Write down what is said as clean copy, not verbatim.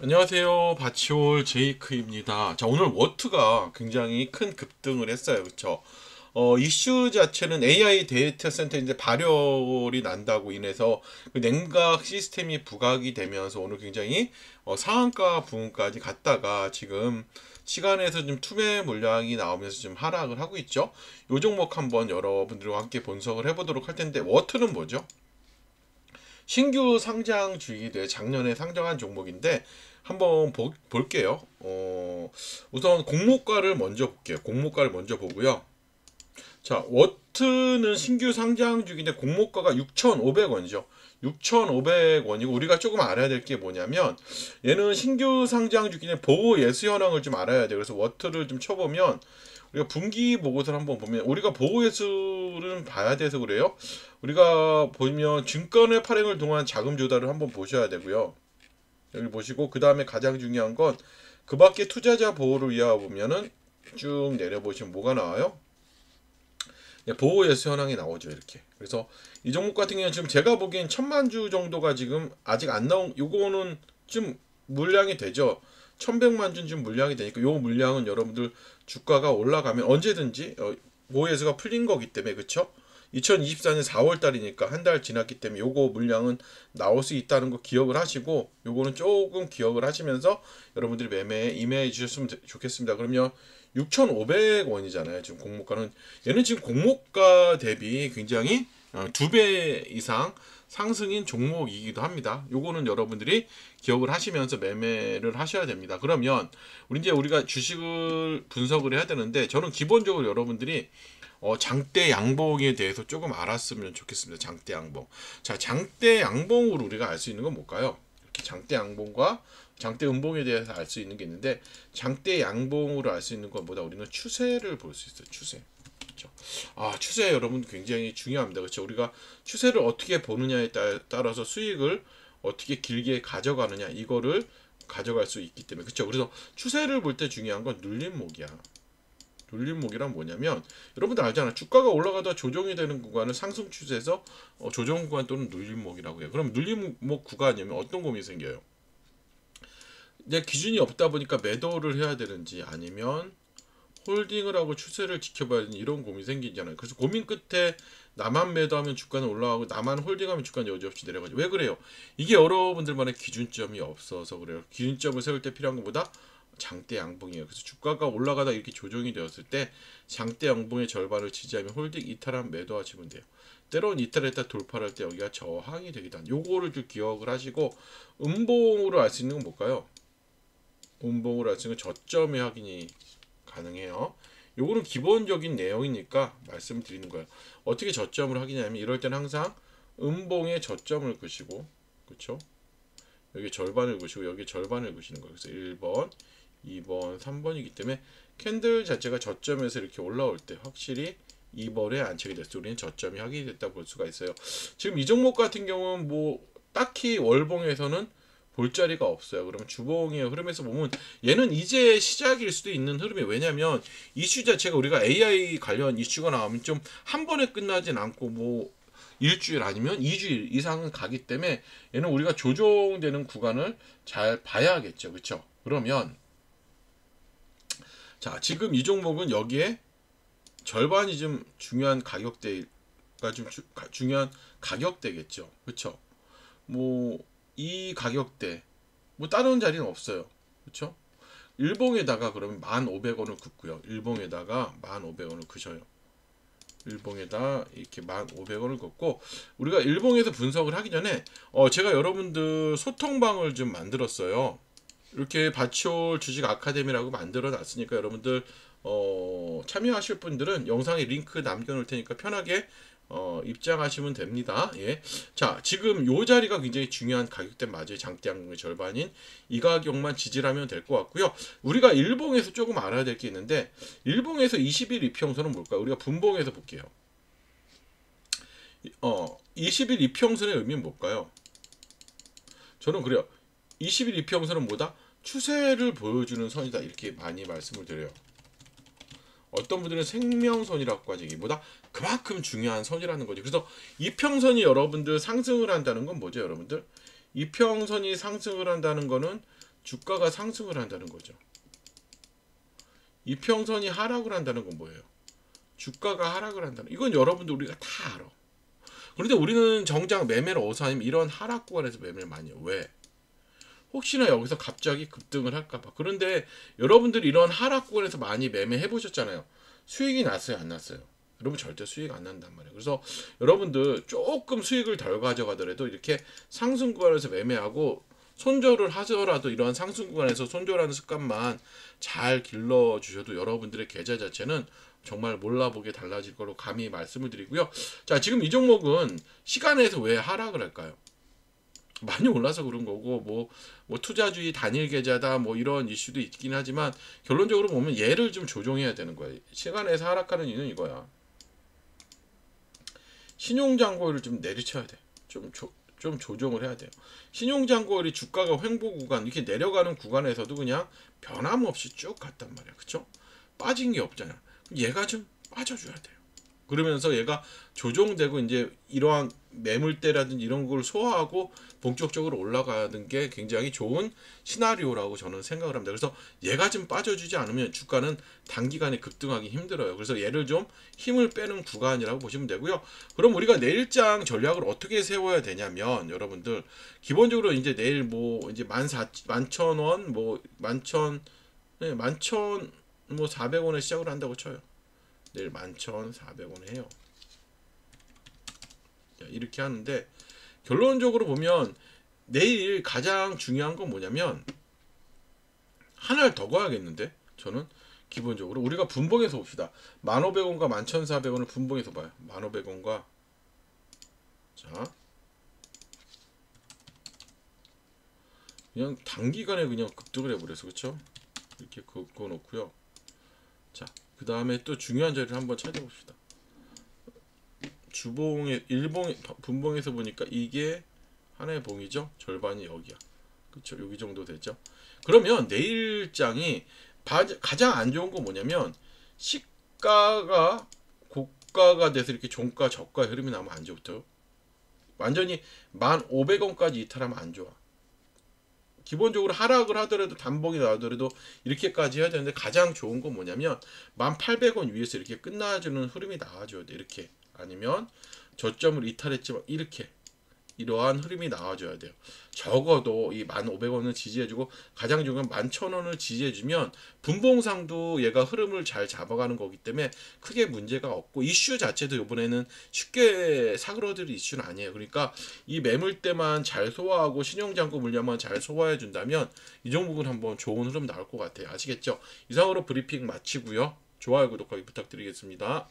안녕하세요. 바치올 제이크입니다. 자, 오늘 워트가 굉장히 큰 급등을 했어요. 그쵸? 이슈 자체는 AI 데이터 센터 이제 발열이 난다고 인해서 그 냉각 시스템이 부각이 되면서 오늘 굉장히 상한가 부분까지 갔다가 지금 시간에서 좀 투매 물량이 나오면서 좀 하락을 하고 있죠. 요 종목 한번 여러분들과 함께 분석을 해보도록 할 텐데, 워트는 뭐죠? 신규 상장 주기대 작년에 상장한 종목인데 한번 볼게요. 우선 공모가를 먼저 볼게요. 공모가를 먼저 보고요. 자, 워트는 신규 상장 주기인데 공모가가 6,500원이죠. 6,500원이고 우리가 조금 알아야 될 게 뭐냐면 얘는 신규 상장 주기인데 보고 예수 현황을 좀 알아야 돼요. 그래서 워트를 좀 쳐보면 우리가 분기 보고서를 한번 보면 우리가 보고 예수를 봐야 돼서 그래요. 우리가 보면 증권의 발행을 통한 자금 조달을 한번 보셔야 되고요. 여기 보시고 그 다음에 가장 중요한 건 그 밖에 투자자 보호를 위하여 보면은 쭉 내려보시면 뭐가 나와요? 보호 예수 현황이 나오죠. 이렇게. 그래서 이 종목 같은 경우는 지금 제가 보기엔 1,000만 주 정도가 지금 아직 안 나온, 요거는 좀 물량이 되죠. 1,100만 주는 좀 물량이 되니까 요 물량은 여러분들 주가가 올라가면 언제든지 보호 예수가 풀린 거기 때문에, 그쵸? 2024년 4월 달이니까 한 달 지났기 때문에 요거 물량은 나올 수 있다는 거 기억을 하시고, 요거는 조금 기억을 하시면서 여러분들이 매매에 임해 주셨으면 좋겠습니다. 그러면 6,500원이잖아요. 지금 공모가는, 얘는 지금 공모가 대비 굉장히 2배 이상 상승인 종목이기도 합니다. 요거는 여러분들이 기억을 하시면서 매매를 하셔야 됩니다. 그러면 우리가 주식을 분석을 해야 되는데, 저는 기본적으로 여러분들이 장대 양봉에 대해서 조금 알았으면 좋겠습니다. 장대 양봉. 자, 장대 양봉으로 우리가 알 수 있는 건 뭘까요? 이렇게 장대 양봉과 장대 음봉에 대해서 알 수 있는 게 있는데, 장대 양봉으로 알 수 있는 것보다 우리는 추세를 볼 수 있어요. 추세. 그렇죠? 추세 여러분 굉장히 중요합니다. 그렇죠? 우리가 추세를 어떻게 보느냐에 따라서 수익을 어떻게 길게 가져가느냐, 이거를 가져갈 수 있기 때문에. 그렇죠? 그래서 추세를 볼 때 중요한 건 눌림목이야. 눌림목이란 뭐냐면, 여러분들 알잖아. 주가가 올라가다 조정이 되는 구간을 상승 추세에서 조정 구간 또는 눌림목이라고 해요. 그럼 눌림목 구간이면 어떤 고민이 생겨요? 내 기준이 없다 보니까 매도를 해야 되는지 아니면 홀딩을 하고 추세를 지켜봐야 되는, 이런 고민이 생기잖아요. 그래서 고민 끝에 나만 매도하면 주가는 올라가고 나만 홀딩하면 주가는 여지없이 내려가죠. 왜 그래요? 이게 여러분들만의 기준점이 없어서 그래요. 기준점을 세울 때 필요한 것보다 장대 양봉이에요. 그래서 주가가 올라가다 이렇게 조정이 되었을 때 장대 양봉의 절반을 지지하면 홀딩 이탈하면 매도하시면 돼요. 때론 이탈했다 돌파를 할 때 여기가 저항이 되기도 합니다. 요거를 좀 기억을 하시고, 음봉으로 알 수 있는 건 뭘까요? 음봉으로 알 수 있는 건 저점의 확인이 가능해요. 요거는 기본적인 내용이니까 말씀드리는 거예요. 어떻게 저점을 확인하냐면, 이럴 때는 항상 음봉의 저점을 그시고, 그렇죠? 여기 절반을 그시고 여기 절반을 그시는 거예요. 그래서 1번, 2번, 3번이기 때문에 캔들 자체가 저점에서 이렇게 올라올 때 확실히 2번에 안착이 됐을 때 우리는 저점이 확인이 됐다 볼 수가 있어요. 지금 이 종목 같은 경우는 뭐 딱히 월봉에서는 볼 자리가 없어요. 그러면 주봉의 흐름에서 보면 얘는 이제 시작일 수도 있는 흐름이에요. 왜냐면 이슈 자체가, 우리가 AI 관련 이슈가 나오면 좀 한 번에 끝나진 않고 뭐 일주일 아니면 2주일 이상은 가기 때문에 얘는 우리가 조정되는 구간을 잘 봐야겠죠. 그렇죠? 그러면 자, 지금 이 종목은 여기에 절반이 좀 중요한 가격대가 좀 중요한 가격대겠죠. 그렇죠? 뭐 이 가격대 뭐 다른 자리는 없어요. 그렇죠? 일봉에다가 그러면 1,500원을 긋고요. 일봉에다가 1,500원을 그셔요. 일봉에다 이렇게 1,500원을 긋고, 우리가 일봉에서 분석을 하기 전에 제가 여러분들 소통방을 좀 만들었어요. 이렇게 바치올 주식 아카데미라고 만들어 놨으니까 여러분들 참여하실 분들은 영상에 링크 남겨놓을 테니까 편하게 입장하시면 됩니다. 예. 자, 지금 요 자리가 굉장히 중요한 가격대 맞아요. 장대 양봉의 절반인 이 가격만 지지하면 될 것 같고요. 우리가 일봉에서 조금 알아야 될 게 있는데, 일봉에서 20일 이평선은 뭘까요? 우리가 분봉에서 볼게요. 20일 이평선의 의미는 뭘까요? 저는 그래요. 20일 이평선은 뭐다? 추세를 보여주는 선이다, 이렇게 많이 말씀을 드려요. 어떤 분들은 생명선이라고 하지, 이기보다 그만큼 중요한 선이라는 거죠. 그래서 이평선이 여러분들 상승을 한다는 건 뭐죠, 여러분들? 이평선이 상승을 한다는 거는 주가가 상승을 한다는 거죠. 이평선이 하락을 한다는 건 뭐예요? 주가가 하락을 한다는, 이건 여러분들 우리가 다 알아. 그런데 우리는 정작 매매를 어디서 하냐면 이런 하락 구간에서 매매를 많이 해요. 왜? 혹시나 여기서 갑자기 급등을 할까봐. 그런데 여러분들이 이런 하락 구간에서 많이 매매해 보셨잖아요. 수익이 났어요, 안 났어요? 여러분 절대 수익 안 난단 말이에요. 그래서 여러분들 조금 수익을 덜 가져가더라도 이렇게 상승 구간에서 매매하고, 손절을 하더라도 이런 상승 구간에서 손절하는 습관만 잘 길러 주셔도 여러분들의 계좌 자체는 정말 몰라보게 달라질 거로 감히 말씀을 드리고요. 자, 지금 이 종목은 시간에서 왜 하락을 할까요? 많이 올라서 그런 거고, 뭐 투자주의 단일 계좌다 뭐 이런 이슈도 있긴 하지만, 결론적으로 보면 얘를 좀 조정해야 되는 거예요. 시간에서 하락하는 이유는 이거야. 신용잔고율을 좀 내리쳐야 돼. 좀 조정을 해야 돼요. 신용잔고율이 주가가 횡보 구간, 이렇게 내려가는 구간에서도 그냥 변함없이 쭉 갔단 말이야. 그쵸? 빠진 게 없잖아. 얘가 좀 빠져줘야 돼요. 그러면서 얘가 조정되고 이제 이러한 매물대라든지 이런 걸 소화하고 본격적으로 올라가는 게 굉장히 좋은 시나리오라고 저는 생각을 합니다. 그래서 얘가 좀 빠져주지 않으면 주가는 단기간에 급등하기 힘들어요. 그래서 얘를 좀 힘을 빼는 구간이라고 보시면 되고요. 그럼 우리가 내일장 전략을 어떻게 세워야 되냐면, 여러분들 기본적으로 이제 내일 뭐 이제 11,000원 뭐 11,400원에 시작을 한다고 쳐요. 내일 11,400원에 해요. 이렇게 하는데, 결론적으로 보면 내일 가장 중요한 건 뭐냐면, 하나를 더 가야겠는데, 저는 기본적으로 우리가 분봉해서 봅시다. 1,500원과 11,400원을 분봉해서 봐요. 1,500원과, 자, 그냥 단기간에 그냥 급등을 해버려서, 그쵸? 이렇게 그거 놓고요. 자, 그 다음에 또 중요한 자리를 한번 찾아봅시다. 주봉의 분봉에서 보니까 이게 하나의 봉이죠. 절반이 여기야. 그쵸? 여기 정도 되죠. 그러면 내일장이 가장 안 좋은 건 뭐냐면, 시가가 고가가 돼서 이렇게 종가 저가 흐름이 나면 안 좋죠. 완전히 1,500원까지 이탈하면 안 좋아. 기본적으로 하락을 하더라도, 단봉이 나오더라도 이렇게까지 해야 되는데, 가장 좋은 건 뭐냐면 1,800원 위에서 이렇게 끝나주는 흐름이 나와줘야 돼. 이렇게. 아니면 저점을 이탈했지만 이렇게, 이러한 흐름이 나와줘야 돼요. 적어도 이 1,500원을 지지해주고, 가장 중요한 11,000원을 지지해주면 분봉상도 얘가 흐름을 잘 잡아가는 거기 때문에 크게 문제가 없고, 이슈 자체도 이번에는 쉽게 사그러들 이슈는 아니에요. 그러니까 이 매물대만 잘 소화하고 신용잔고 물량만 잘 소화해준다면 이 종목은 한번 좋은 흐름 나올 것 같아요. 아시겠죠? 이상으로 브리핑 마치고요. 좋아요, 구독하기 부탁드리겠습니다.